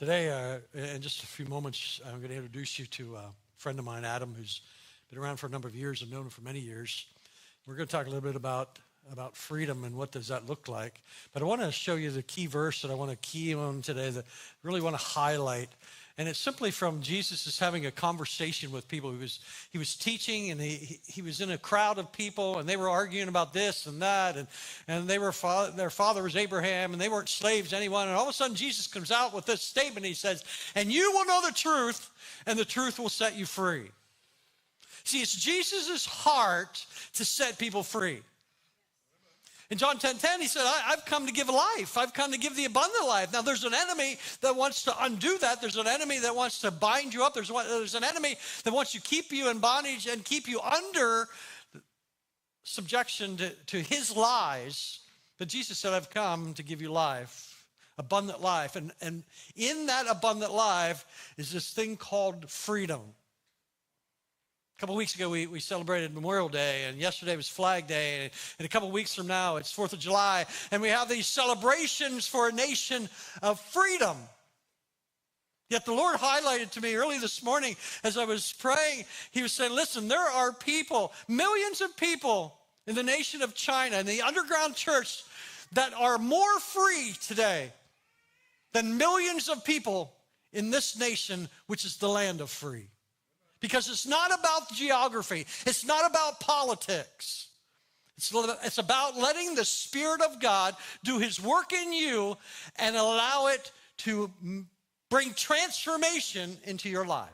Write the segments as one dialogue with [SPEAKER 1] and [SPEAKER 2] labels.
[SPEAKER 1] Today, in just a few moments, I'm going to introduce you to a friend of mine, Adam, who's been around for a number of years. I've known him for many years. We're going to talk a little bit about freedom and what does that look like. But I want to show you the key verse that I want to key on today that I really want to highlight. And it's simply from Jesus is having a conversation with people. He was teaching, and he was in a crowd of people, and they were arguing about this and that, and their father was Abraham, and they weren't slaves to anyone. And all of a sudden, Jesus comes out with this statement. He says, "And you will know the truth, and the truth will set you free." See, it's Jesus' heart to set people free. In John 10:10, he said, I've come to give life. I've come to give the abundant life. Now, there's an enemy that wants to undo that. There's an enemy that wants to bind you up. There's an enemy that wants to keep you in bondage and keep you under subjection to his lies. But Jesus said, I've come to give you life, abundant life. And in that abundant life is this thing called freedom. A couple of weeks ago, we celebrated Memorial Day, and yesterday was Flag Day, and a couple of weeks from now, it's 4th of July, and we have these celebrations for a nation of freedom. Yet the Lord highlighted to me early this morning as I was praying, he was saying, listen, there are people, millions of people in the nation of China, in the underground church, that are more free today than millions of people in this nation, which is the land of free. Because it's not about geography. It's not about politics. It's about letting the Spirit of God do his work in you and allow it to bring transformation into your life.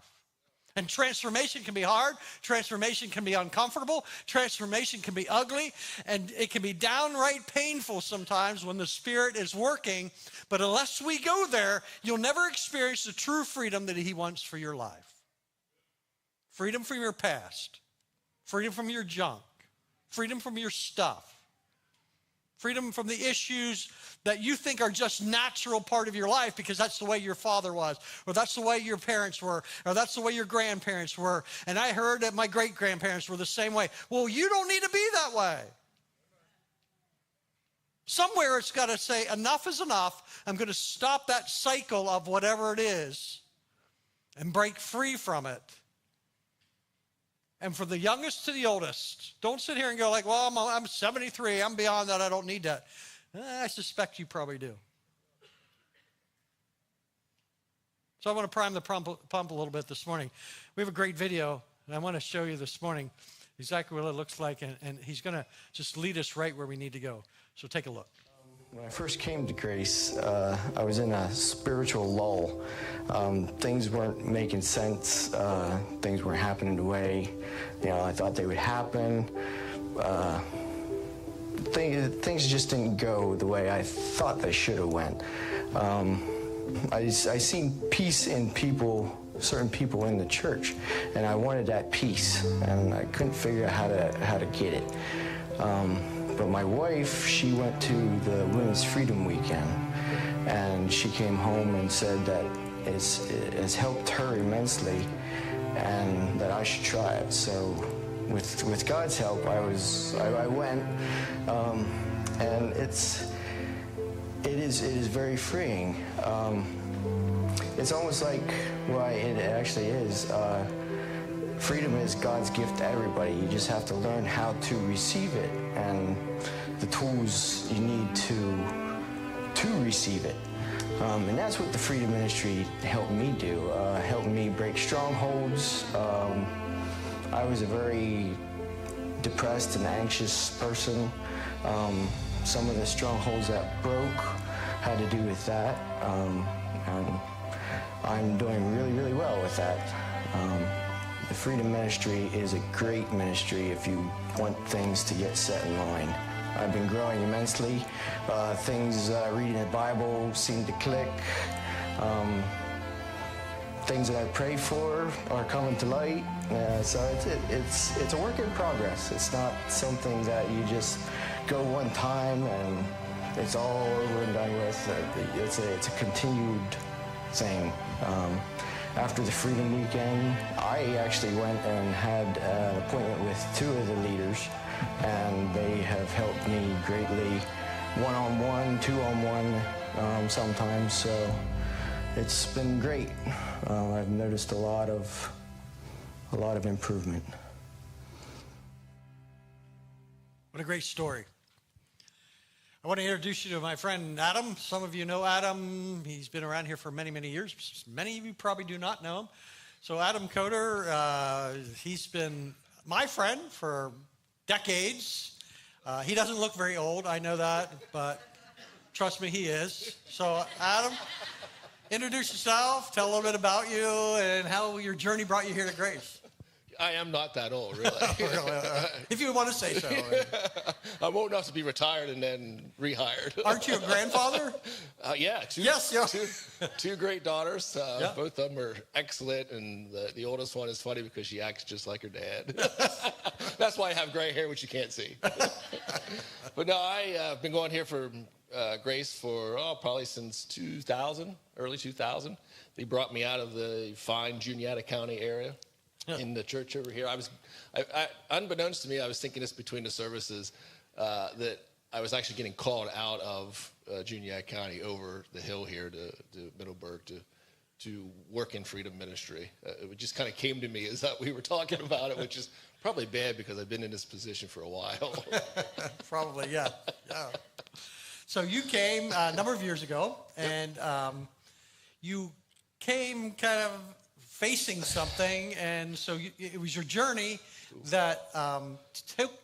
[SPEAKER 1] And transformation can be hard. Transformation can be uncomfortable. Transformation can be ugly. And it can be downright painful sometimes when the Spirit is working. But unless we go there, you'll never experience the true freedom that he wants for your life. Freedom from your past, freedom from your junk, freedom from your stuff, freedom from the issues that you think are just natural part of your life because that's the way your father was, or that's the way your parents were, or that's the way your grandparents were. And I heard that my great-grandparents were the same way. Well, you don't need to be that way. Somewhere it's got to say, enough is enough. I'm going to stop that cycle of whatever it is and break free from it. And from the youngest to the oldest, don't sit here and go like, well, I'm 73, I'm beyond that, I don't need that. I suspect you probably do. So I want to prime the pump a little bit this morning. We have a great video, and I want to show you this morning exactly what it looks like, and he's going to just lead us right where we need to go. So take a look.
[SPEAKER 2] When I first came to Grace, I was in a spiritual lull. Things weren't making sense. Things weren't happening the way, I thought they would happen. Things just didn't go the way I thought they should have went. I seen peace in people, certain people in the church, and I wanted that peace, and I couldn't figure out how to get it. But my wife, she went to the Women's Freedom Weekend, and she came home and said that it has helped her immensely and that I should try it. So with God's help, I went, and it is very freeing. It's almost like, well, it actually is. Freedom is God's gift to everybody. You just have to learn how to receive it and the tools you need to receive it. And that's what the Freedom Ministry helped me do. Helped me break strongholds. I was a very depressed and anxious person. Some of the strongholds that broke had to do with that. And I'm doing really, really well with that. The Freedom Ministry is a great ministry if you want things to get set in line. I've been growing immensely. Things reading the Bible seem to click. Things that I pray for are coming to light. So it's a work in progress. It's not something that you just go one time and it's all over and done with. It's a continued thing. After the Freedom Weekend, I actually went and had an appointment with 2 of the leaders, and they have helped me greatly, one-on-one, two-on-one sometimes. So It's been great. I've noticed a lot of improvement.
[SPEAKER 1] What a great story. I want to introduce you to my friend Adam. Some of you know Adam. He's been around here for many, many years. Many of you probably do not know him. So Adam Coder, he's been my friend for decades. He doesn't look very old, I know that, but trust me, he is. So Adam, introduce yourself, tell a little bit about you and how your journey brought you here to Grace.
[SPEAKER 3] I am not that old, really.
[SPEAKER 1] If you want to say so.
[SPEAKER 3] I'm old enough to be retired and then rehired.
[SPEAKER 1] Aren't you a grandfather?
[SPEAKER 3] Yeah. Two great daughters.
[SPEAKER 1] Yeah.
[SPEAKER 3] Both of them are excellent, and the oldest one is funny because she acts just like her dad. That's why I have gray hair, which you can't see. But no, I've been going here for Grace for probably since 2000, early 2000. They brought me out of the fine Juniata County area. In the church over here. Unbeknownst to me, I was thinking this between the services, that I was actually getting called out of Juniata County over the hill here to Middleburg to work in Freedom Ministry. It just kind of came to me as that we were talking about it, which is probably bad because I've been in this position for a while.
[SPEAKER 1] Probably, yeah. So you came a number of years ago, and you came kind of facing something, and so it was your journey that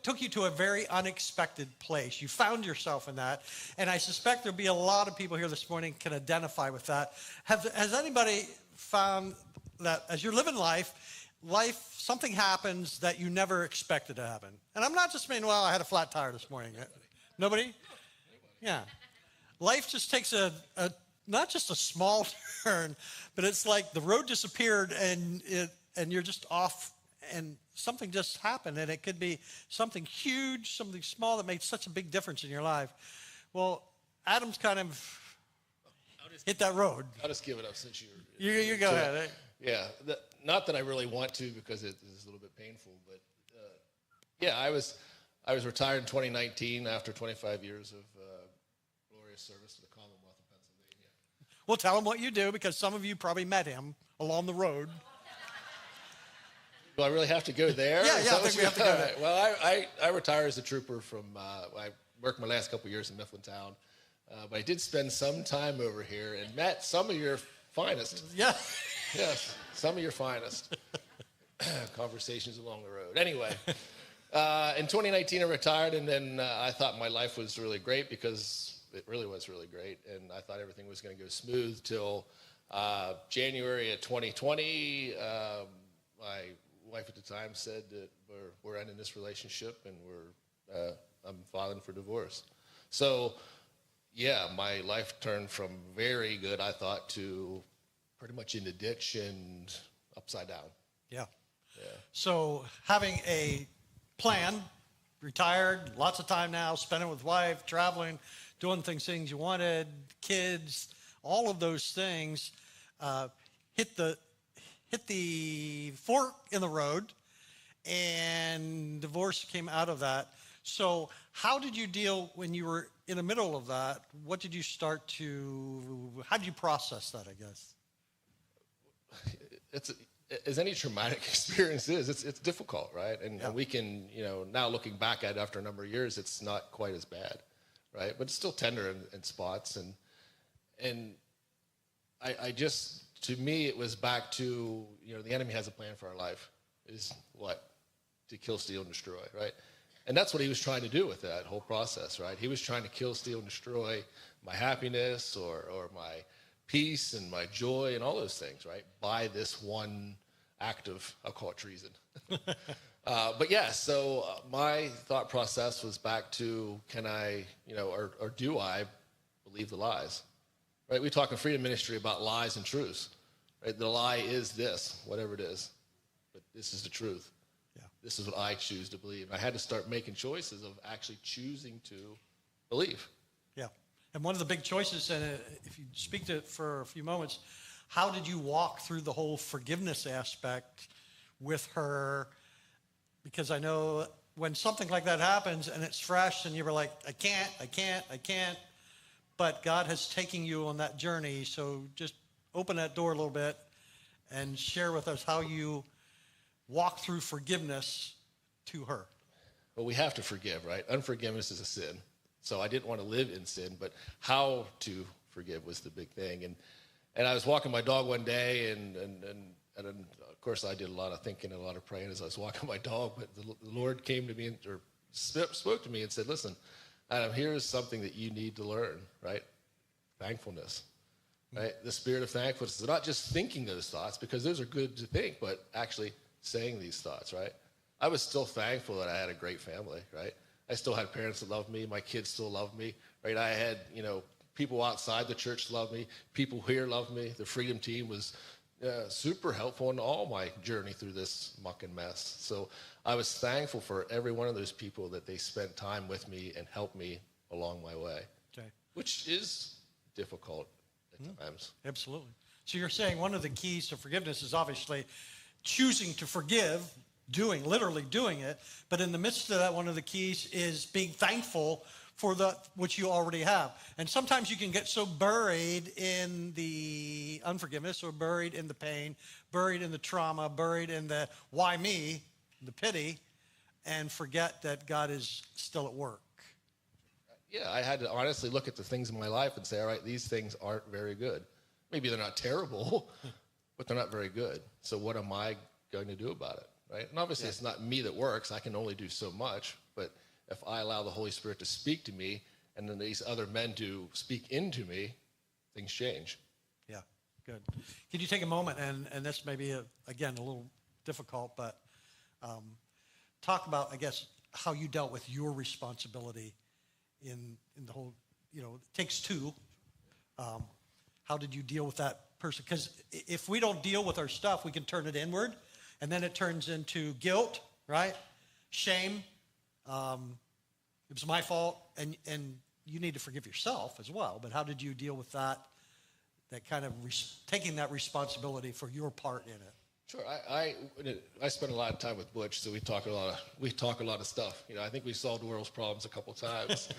[SPEAKER 1] took you to a very unexpected place. You found yourself in that, and I suspect there'll be a lot of people here this morning can identify with that. Has anybody found that as you're living life, something happens that you never expected to happen? And I'm not just saying, well, I had a flat tire this morning. Nobody? Yeah. Life just takes not just a small turn, but it's like the road disappeared and you're just off, and something just happened, and it could be something huge, something small that made such a big difference in your life. Well, Adam's kind of hit that road.
[SPEAKER 3] I'll just give it up since
[SPEAKER 1] You go ahead.
[SPEAKER 3] Yeah, not that I really want to because it is a little bit painful, but yeah, I was retired in 2019 after 25 years of glorious service to the Commonwealth.
[SPEAKER 1] Well, tell him what you do, because some of you probably met him along the road.
[SPEAKER 3] Do I really have to go there?
[SPEAKER 1] Yeah, I think we have to go there.
[SPEAKER 3] Well, I retired as a trooper from, I worked my last couple of years in Mifflintown, but I did spend some time over here and met some of your finest.
[SPEAKER 1] Yeah.
[SPEAKER 3] Yes, some of your finest. Conversations along the road. Anyway, in 2019 I retired, and then I thought my life was really great because it really was really great, and I thought everything was going to go smooth till January of 2020. My wife at the time said that we're ending this relationship, and I'm filing for divorce. So, yeah, my life turned from very good, I thought, to pretty much in the ditch and upside down.
[SPEAKER 1] Yeah. So having a plan, retired, lots of time now, spending with wife, traveling, doing things you wanted, kids, all of those things, hit the fork in the road, and divorce came out of that. So how did you deal when you were in the middle of that? How did you process that, I guess?
[SPEAKER 3] As any traumatic experience is, it's difficult, right? And we can, now looking back at it after a number of years, it's not quite as bad. Right, but it's still tender in spots, and I just, to me, it was back to, the enemy has a plan for our life. Is what? To kill, steal, and destroy, right? And that's what he was trying to do with that whole process, right? He was trying to kill, steal, and destroy my happiness or my peace and my joy and all those things, right? By this one act of, I'll call it treason. But yeah, so my thought process was back to, can I, or do I believe the lies? Right? We talk in Freedom Ministry about lies and truths. Right? The lie is this, whatever it is, but this is the truth. Yeah. This is what I choose to believe. I had to start making choices of actually choosing to believe.
[SPEAKER 1] Yeah, and one of the big choices, and if you speak to it for a few moments, how did you walk through the whole forgiveness aspect with her? Because I know when something like that happens and it's fresh and you were like, I can't, but God has taken you on that journey. So just open that door a little bit and share with us how you walk through forgiveness to her.
[SPEAKER 3] Well, we have to forgive, right? Unforgiveness is a sin. So I didn't want to live in sin, but how to forgive was the big thing. And I was walking my dog one day, and of course I did a lot of thinking and a lot of praying as I was walking my dog, but the Lord came to me or spoke to me and said, listen, Adam, here's something that you need to learn, right? Thankfulness, right? The spirit of thankfulness is not just thinking those thoughts, because those are good to think, but actually saying these thoughts, right? I was still thankful that I had a great family, right? I still had parents that loved me. My kids still loved me, right? I had, people outside the church loved me. People here loved me. The Freedom Team was super helpful in all my journey through this muck and mess. So I was thankful for every one of those people that they spent time with me and helped me along my way,
[SPEAKER 1] Okay.
[SPEAKER 3] which is difficult at times.
[SPEAKER 1] Absolutely. So you're saying one of the keys to forgiveness is obviously choosing to forgive, literally doing it. But in the midst of that, one of the keys is being thankful for what you already have. And sometimes you can get so buried in the unforgiveness or buried in the pain, buried in the trauma, buried in the why me, the pity, and forget that God is still at work.
[SPEAKER 3] Yeah, I had to honestly look at the things in my life and say, all right, these things aren't very good. Maybe they're not terrible, but they're not very good. So what am I going to do about it, right? And obviously it's not me that works. I can only do so much. But if I allow the Holy Spirit to speak to me and then these other men to speak into me, things change.
[SPEAKER 1] Yeah, good. Can you take a moment, and this may be, again, a little difficult, but talk about, I guess, how you dealt with your responsibility in the whole, it takes two. How did you deal with that person? Because if we don't deal with our stuff, we can turn it inward, and then it turns into guilt, right? Shame. It was my fault, and you need to forgive yourself as well. But how did you deal with that kind of taking that responsibility for your part in it?
[SPEAKER 3] Sure. I spent a lot of time with Butch, so we talk a lot of stuff. I think we solved the world's problems a couple times.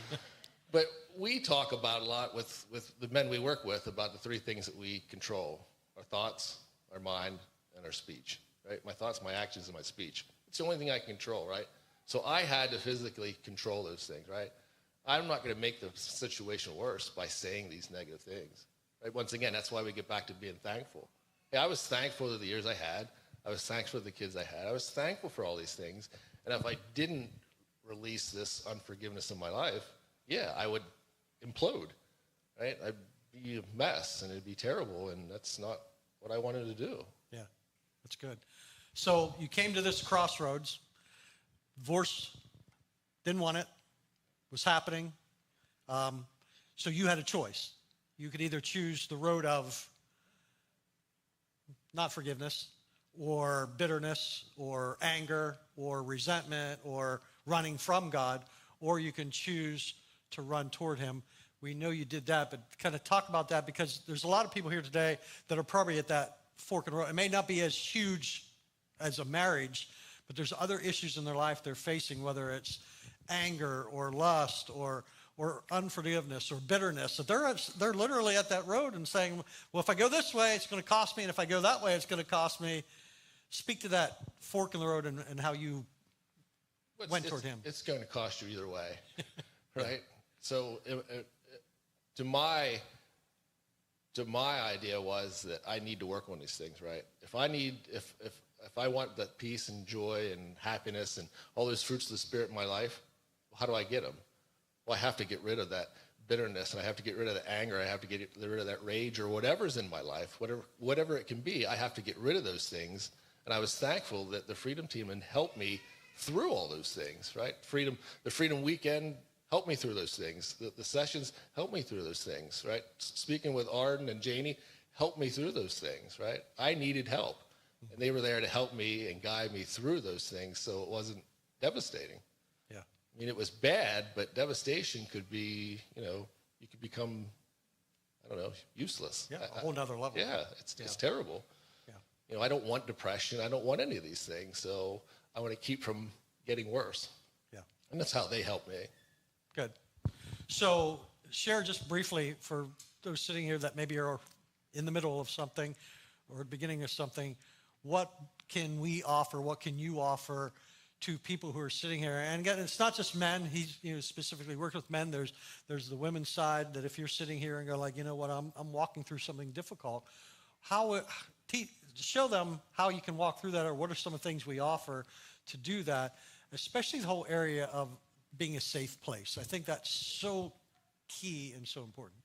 [SPEAKER 3] But we talk about a lot with the men we work with about the three things that we control: our thoughts, our mind, and our speech. Right? My thoughts, my actions, and my speech. It's the only thing I can control, right? So I had to physically control those things, right? I'm not going to make the situation worse by saying these negative things. Right? Once again, that's why we get back to being thankful. Hey, I was thankful for the years I had. I was thankful for the kids I had. I was thankful for all these things. And if I didn't release this unforgiveness in my life, I would implode, right? I'd be a mess, and it'd be terrible, and that's not what I wanted to do.
[SPEAKER 1] Yeah, that's good. So you came to this crossroads. Divorce, didn't want it, was happening. So you had a choice. You could either choose the road of not forgiveness, or bitterness, or anger, or resentment, or running from God, or you can choose to run toward him. We know you did that, but kind of talk about that, because there's a lot of people here today that are probably at that fork in the road. It may not be as huge as a marriage, but there's other issues in their life they're facing, whether it's anger or lust or unforgiveness or bitterness. So they're literally at that road and saying, well, if I go this way, it's going to cost me, and if I go that way, it's going to cost me. Speak to that fork in the road and how you went toward him.
[SPEAKER 3] It's going to cost you either way, right? So to my idea was that I need to work on these things, right? If I want that peace and joy and happiness and all those fruits of the Spirit in my life, how do I get them? Well, I have to get rid of that bitterness, and I have to get rid of the anger. I have to get rid of that rage or whatever's in my life, whatever it can be. I have to get rid of those things. And I was thankful that the Freedom Team had helped me through all those things, right? The Freedom Weekend helped me through those things. The sessions helped me through those things, right? Speaking with Arden and Janie helped me through those things, right? I needed help, and they were there to help me and guide me through those things, so it wasn't devastating.
[SPEAKER 1] Yeah.
[SPEAKER 3] I mean, it was bad, but devastation could be, you could become, useless.
[SPEAKER 1] Yeah, a whole nother level.
[SPEAKER 3] Yeah, it's terrible.
[SPEAKER 1] Yeah.
[SPEAKER 3] I don't want depression. I don't want any of these things, so I want to keep from getting worse.
[SPEAKER 1] Yeah.
[SPEAKER 3] And that's how they help me.
[SPEAKER 1] Good. So share just briefly for those sitting here that maybe are in the middle of something or the beginning of something, what can we offer? What can you offer to people who are sitting here? And again, it's not just men. He's specifically worked with men. There's the women's side that if you're sitting here and go like, you know what, I'm walking through something difficult. Show them how you can walk through that, or what are some of the things we offer to do that, especially the whole area of being a safe place. I think that's so key and so important.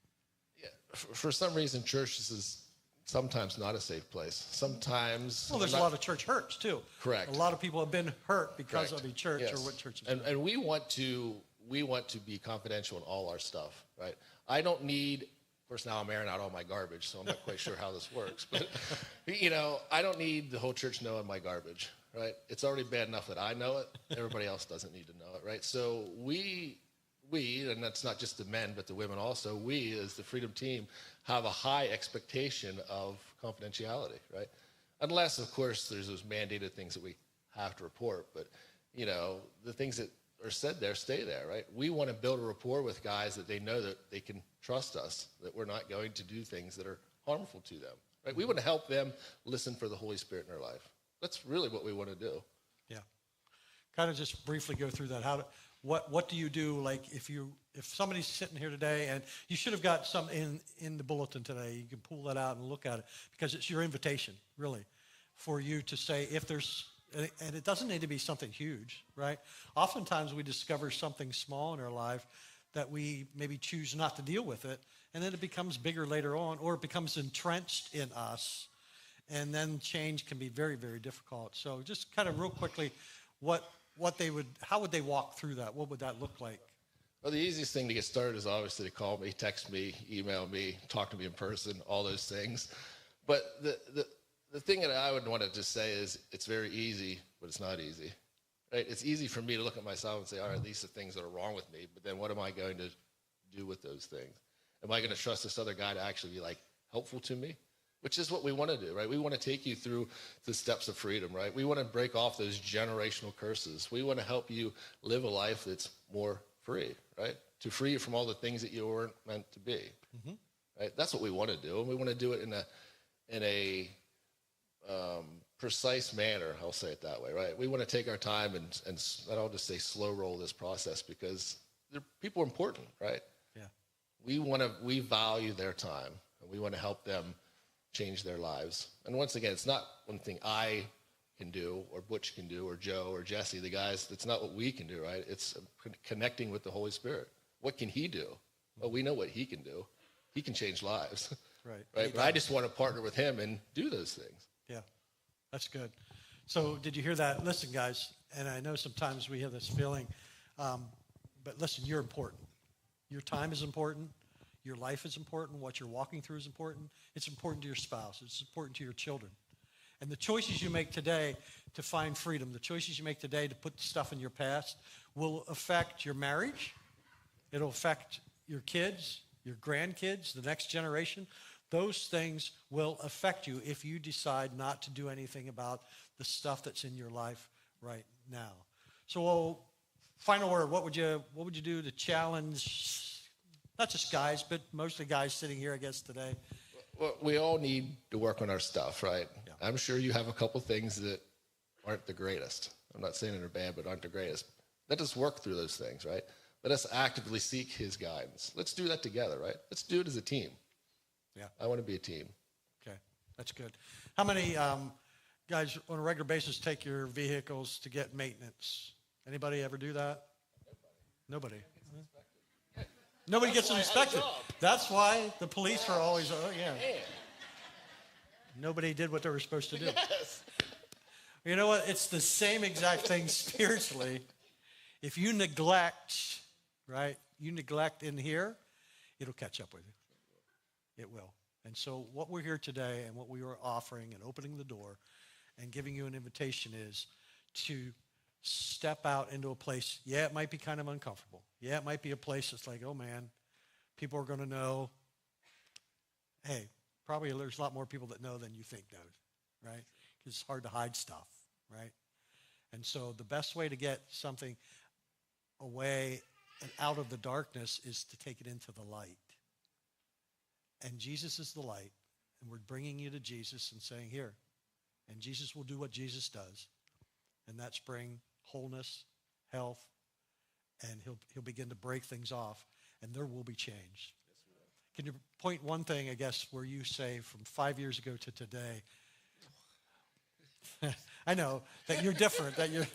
[SPEAKER 3] Yeah, for some reason, church is sometimes not a safe place. Sometimes...
[SPEAKER 1] Well, there's a lot of church hurts, too.
[SPEAKER 3] Correct.
[SPEAKER 1] A lot of people have been hurt because of a church
[SPEAKER 3] yes.
[SPEAKER 1] or what church is
[SPEAKER 3] doing. And we want to be confidential in all our stuff, right? I don't need... Of course, now I'm airing out all my garbage, so I'm not quite sure how this works. But, I don't need the whole church knowing my garbage, right? It's already bad enough that I know it. Everybody else doesn't need to know it, right? So we, and that's not just the men, but the women also, we as the Freedom Team have a high expectation of confidentiality, right? Unless, of course, there's those mandated things that we have to report. But, the things that are said there stay there, right? We want to build a rapport with guys that they know that they can trust us, that we're not going to do things that are harmful to them, right? We want to help them listen for the Holy Spirit in their life. That's really what we want to do.
[SPEAKER 1] Yeah. Kind of just briefly go through that. What do you do? Like if somebody's sitting here today, and you should have got some in the bulletin today, you can pull that out and look at it, because it's your invitation, really, for you to say if there's, and it doesn't need to be something huge, right? Oftentimes we discover something small in our life that we maybe choose not to deal with it, and then it becomes bigger later on, or it becomes entrenched in us, and then change can be very, very difficult. So just kind of real quickly, how would they walk through that? What would that look like?
[SPEAKER 3] Well, the easiest thing to get started is obviously to call me, text me, email me, talk to me in person, all those things. But the thing that I would want to just say is it's very easy, but it's not easy. Right? It's easy for me to look at myself and say, all right, these are things that are wrong with me, but then what am I going to do with those things? Am I going to trust this other guy to actually be helpful to me? Which is what we want to do, right? We want to take you through the steps of freedom, right? We want to break off those generational curses. We want to help you live a life that's more free, right? To free you from all the things that you weren't meant to be, right? That's what we want to do, and we want to do it in a precise manner. I'll say it that way, right? We want to take our time and I'll just say slow roll this process, because people are important, right?
[SPEAKER 1] Yeah.
[SPEAKER 3] We value their time, and we want to help them change their lives. And once again, it's not one thing I can do, or Butch can do, or Joe, or Jesse, the guys. It's not what we can do, right? It's connecting with the Holy Spirit. What can he do? Well, we know what he can do. He can change lives.
[SPEAKER 1] Right.
[SPEAKER 3] Right. But I just want to partner with him and do those things.
[SPEAKER 1] Yeah, that's good. So did you hear that? Listen, guys, and I know sometimes we have this feeling, but listen, you're important. Your time is important. Your life is important. What you're walking through is important. It's important to your spouse. It's important to your children. And the choices you make today to find freedom, the choices you make today to put stuff in your past, will affect your marriage. It'll affect your kids, your grandkids, the next generation. Those things will affect you if you decide not to do anything about the stuff that's in your life right now. So, final word, what would you do to challenge, not just guys, but mostly guys sitting here, I guess, today?
[SPEAKER 3] Well, we all need to work on our stuff, right? Yeah. I'm sure you have a couple things that aren't the greatest. I'm not saying they're bad, but aren't the greatest. Let us work through those things, right? Let us actively seek his guidance. Let's do that together, right? Let's do it as a team.
[SPEAKER 1] Yeah.
[SPEAKER 3] I want to be a team.
[SPEAKER 1] Okay, that's good. How many guys on a regular basis take your vehicles to get maintenance? Anybody ever do that? Nobody. Nobody gets inspected. That's why the police are always, Nobody did what they were supposed to do.
[SPEAKER 3] Yes.
[SPEAKER 1] You know what? It's the same exact thing spiritually. If you neglect, right, in here, it'll catch up with you. It will. And so what we're here today and what we are offering and opening the door and giving you an invitation is to step out into a place. Yeah, it might be kind of uncomfortable. Yeah, it might be a place that's like, oh man, people are going to know. Hey, probably there's a lot more people that know than you think knows, right? Because it's hard to hide stuff, right? And so the best way to get something away and out of the darkness is to take it into the light. And Jesus is the light, And we're bringing you to Jesus and saying, here. And Jesus will do what Jesus does. And that's bring wholeness, health, and he'll begin to break things off, and there will be change. Can you point one thing, I guess, where you say from 5 years ago to today? I know that you're different, that you're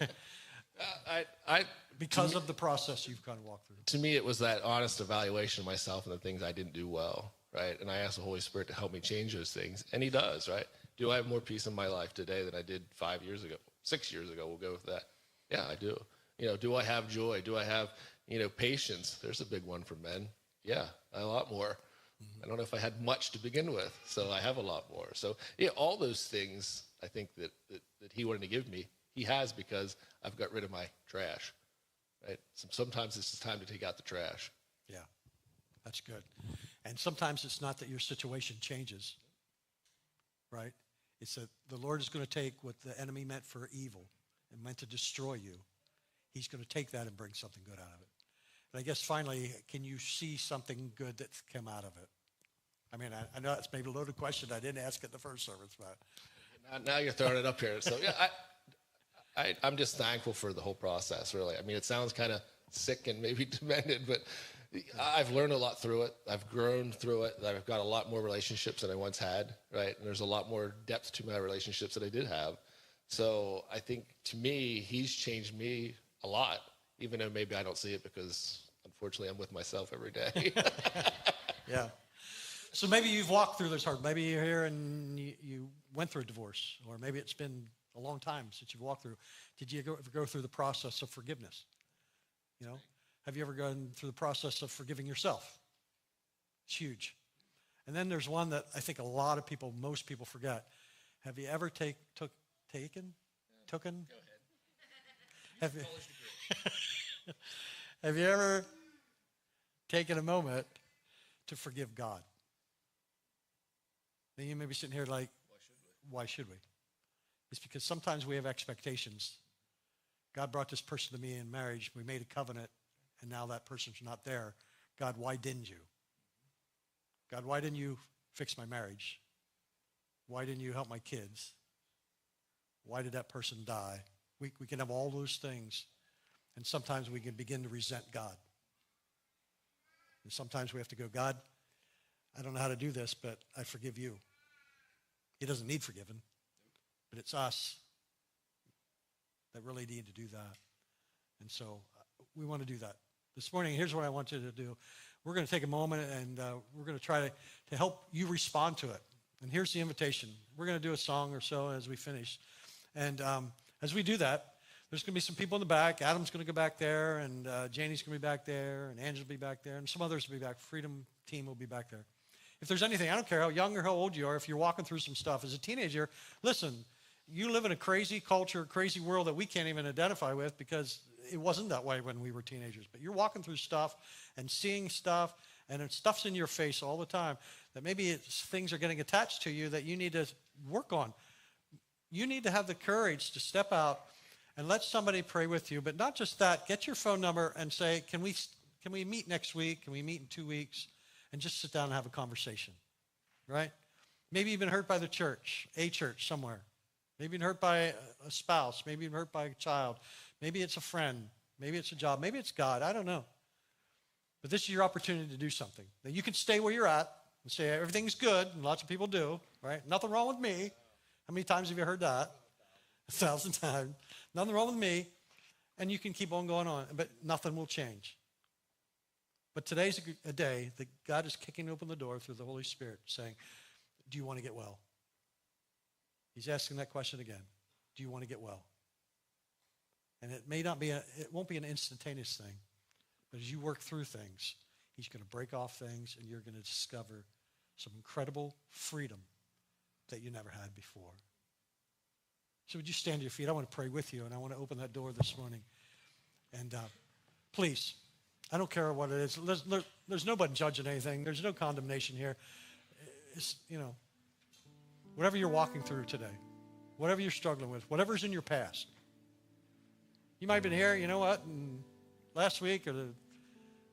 [SPEAKER 1] because of the process you've kind of walked through.
[SPEAKER 3] To me, it was that honest evaluation of myself and the things I didn't do well, right? And I asked the Holy Spirit to help me change those things, and he does, right? Do I have more peace in my life today than I did 5 years ago? 6 years ago, we'll go with that. Yeah, I do. Do I have joy? Do I have, patience? There's a big one for men. Yeah, a lot more. I don't know if I had much to begin with, so I have a lot more. So, yeah, all those things I think that he wanted to give me, he has, because I've got rid of my trash, right? Sometimes it's just time to take out the trash.
[SPEAKER 1] Yeah, that's good. And sometimes it's not that your situation changes, right? It's that the Lord is going to take what the enemy meant for evil and meant to destroy you. He's going to take that and bring something good out of it. And I guess finally, can you see something good that's come out of it? I mean, I know it's maybe a loaded question. I didn't ask it in the first service, but
[SPEAKER 3] now you're throwing it up here. So yeah, I'm just thankful for the whole process, really. I mean, it sounds kind of sick and maybe demented, but I've learned a lot through it. I've grown through it. I've got a lot more relationships than I once had, right? And there's a lot more depth to my relationships that I did have. So I think, to me, he's changed me a lot, even though maybe I don't see it because, unfortunately, I'm with myself every day.
[SPEAKER 1] Yeah. So maybe you've walked through this hard. Maybe you're here and you went through a divorce, or maybe it's been a long time since you've walked through. Did you ever go through the process of forgiveness? Have you ever gone through the process of forgiving yourself? It's huge. And then there's one that I think most people forget. Have you ever taken?
[SPEAKER 3] Go ahead.
[SPEAKER 1] Have you ever taken a moment to forgive God? Then you may be sitting here like, why should we? It's because sometimes we have expectations. God brought this person to me in marriage. We made a covenant, and now that person's not there. God, why didn't you? God, why didn't you fix my marriage? Why didn't you help my kids? Why did that person die? We can have all those things, and sometimes we can begin to resent God. And sometimes we have to go, God, I don't know how to do this, but I forgive you. He doesn't need forgiven, but it's us that really need to do that. And so we want to do that. This morning, here's what I want you to do. We're going to take a moment, and we're going to try to help you respond to it. And here's the invitation. We're going to do a song or so as we finish. And as we do that, there's going to be some people in the back. Adam's going to go back there, and Janie's going to be back there, and Angela will be back there, and some others will be back. Freedom team will be back there. If there's anything, I don't care how young or how old you are, if you're walking through some stuff as a teenager, listen, you live in a crazy culture, crazy world that we can't even identify with because it wasn't that way when we were teenagers. But you're walking through stuff and seeing stuff, and stuff's in your face all the time that maybe things are getting attached to you that you need to work on. You need to have the courage to step out and let somebody pray with you. But not just that, get your phone number and say, can we meet next week? Can we meet in 2 weeks? And just sit down and have a conversation, right? Maybe you've been hurt by the church, a church somewhere. Maybe you've been hurt by a spouse. Maybe you've been hurt by a child. Maybe it's a friend. Maybe it's a job. Maybe it's God. I don't know. But this is your opportunity to do something. Now, you can stay where you're at and say everything's good, and lots of people do, right? Nothing wrong with me. How many times have you heard that? 1,000 times. Nothing wrong with me. And you can keep on going on, but nothing will change. But today's a day that God is kicking open the door through the Holy Spirit saying, do you want to get well? He's asking that question again. Do you want to get well? And it won't be an instantaneous thing, but as you work through things, he's going to break off things and you're going to discover some incredible freedom that you never had before. So would you stand to your feet? I want to pray with you, and I want to open that door this morning. And please, I don't care what it is. There's nobody judging anything. There's no condemnation here. It's, whatever you're walking through today, whatever you're struggling with, whatever's in your past. You might have been here, you know what, and last week or the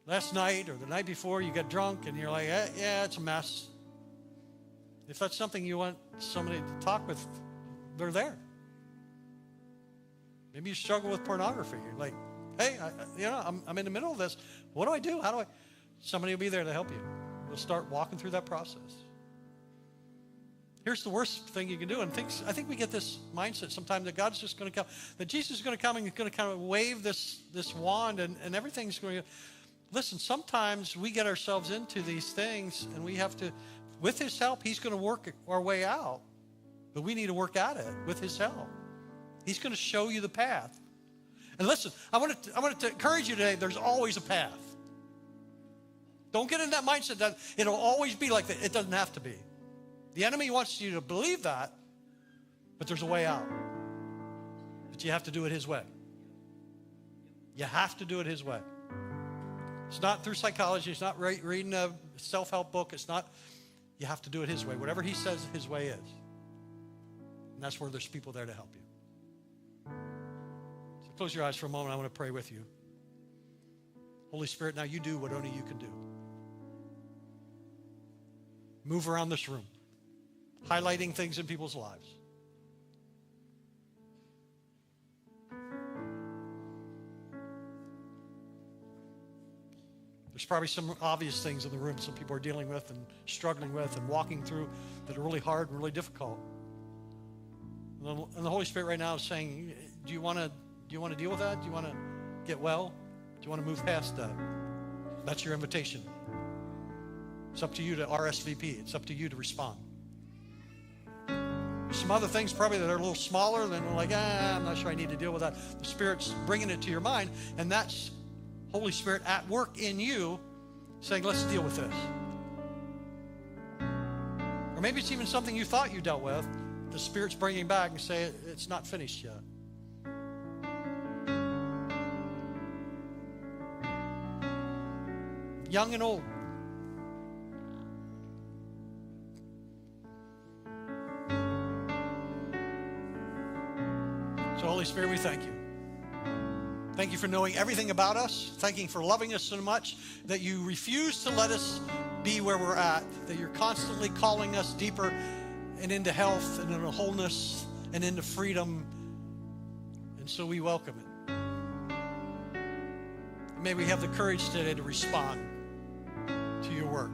[SPEAKER 1] last night or the night before you got drunk and you're like, yeah, it's a mess. If that's something you want somebody to talk with, they're there. Maybe you struggle with pornography. You're like, hey, I'm in the middle of this. What do I do? How do I? Somebody will be there to help you. We'll start walking through that process. Here's the worst thing you can do. And I think we get this mindset sometimes that God's just going to come, that Jesus is going to come and he's going to kind of wave this wand and everything's going to. Listen, sometimes we get ourselves into these things and we have to, with his help, he's going to work our way out. But we need to work at it with his help. He's going to show you the path. And listen, I wanted to encourage you today, there's always a path. Don't get in that mindset that it'll always be like that. It doesn't have to be. The enemy wants you to believe that, but there's a way out. But you have to do it his way. You have to do it his way. It's not through psychology. It's not reading a self-help book. It's not, you have to do it his way. Whatever he says his way is. And that's where there's people there to help you. So close your eyes for a moment. I want to pray with you. Holy Spirit, now you do what only you can do. Move around this room, highlighting things in people's lives. There's probably some obvious things in the room some people are dealing with and struggling with and walking through that are really hard and really difficult. And the Holy Spirit right now is saying, do you want to deal with that? Do you want to get well? Do you want to move past that? That's your invitation. It's up to you to RSVP. It's up to you to respond. There's some other things probably that are a little smaller than like, I'm not sure I need to deal with that. The Spirit's bringing it to your mind, and that's Holy Spirit at work in you saying, let's deal with this. Or maybe it's even something you thought you dealt with. The Spirit's bringing back and say it's not finished yet. Young and old. So Holy Spirit, we thank you. Thank you for knowing everything about us. Thank you for loving us so much that you refuse to let us be where we're at, that you're constantly calling us deeper and into health and into wholeness and into freedom. And so we welcome it. May we have the courage today to respond to your work.